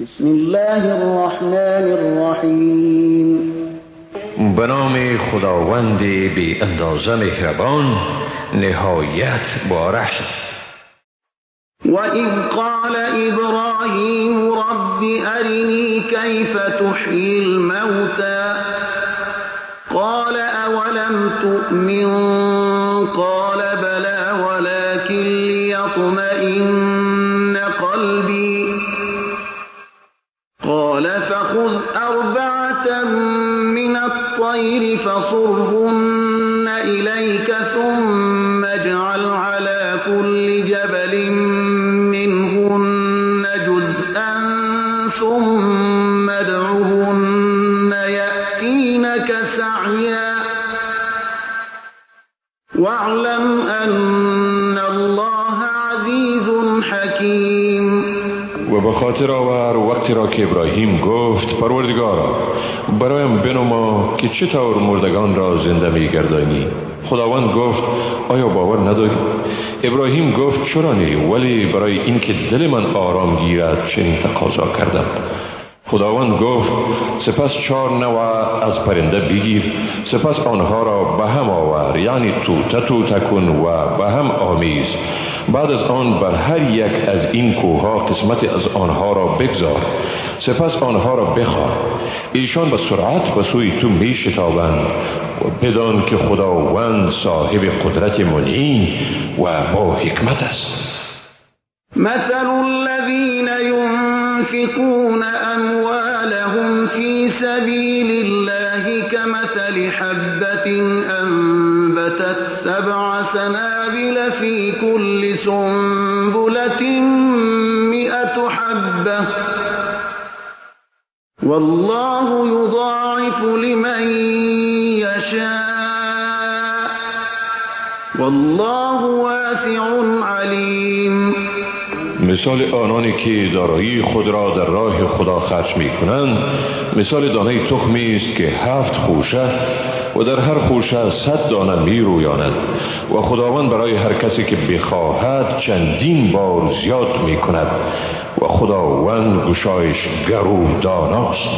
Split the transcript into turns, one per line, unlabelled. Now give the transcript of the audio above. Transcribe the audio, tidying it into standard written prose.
بسم الله الرحمن الرحیم.
به نام خداوند بی اندازه مهربان نهایت بارش.
و اذ قال ابراهیم رب ارنی کیف تحیی الموتى قال اولم تؤمن قال بلى ولكن ليطمئن قلبی قال فخذ أربعة من الطير فصرهن إليك ثم اجعل على كل جبل منهن جزءا ثم ادعهن يأتينك سعيا واعلم أن الله عزيز حكيم.
و به خاطر آور وقتی را که ابراهیم گفت پروردگارا برایم بنما که چطور مردگان را زنده می‌گردانی. خداوند گفت آیا باور نداری؟ ابراهیم گفت چرا نی، ولی برای اینکه دل من آرام گیرد چنین تقاضا کردم. خداوند گفت سپس 4 نوع از پرنده بگیر، سپس آنها را به هم آور، یعنی توته کن و به هم آمیز. بعد از آن بر هر یک از این کوه‌ها قسمت از آنها را بگذار، سپس آنها را بخواه. ایشان به سرعت به سوی تو می شتابند و بدان که خداوند صاحب قدرت منعم و با حکمت است.
مثل الذين ينفقون أموالهم في سبيل الله كمثل حبة أنبتت 7 سنابل في كل سنبلة 100 حبة والله يضاعف لمن يشاء والله واسع عليم.
مثال آنانی که دارایی خود را در راه خدا خرج می کنند مثال دانه تخمی است که 7 خوشه و در هر خوشه 100 دانه می رویاند و خداوند برای هر کسی که بخواهد چندین بار زیاد می کند و خداوند گشایش گر و داناست.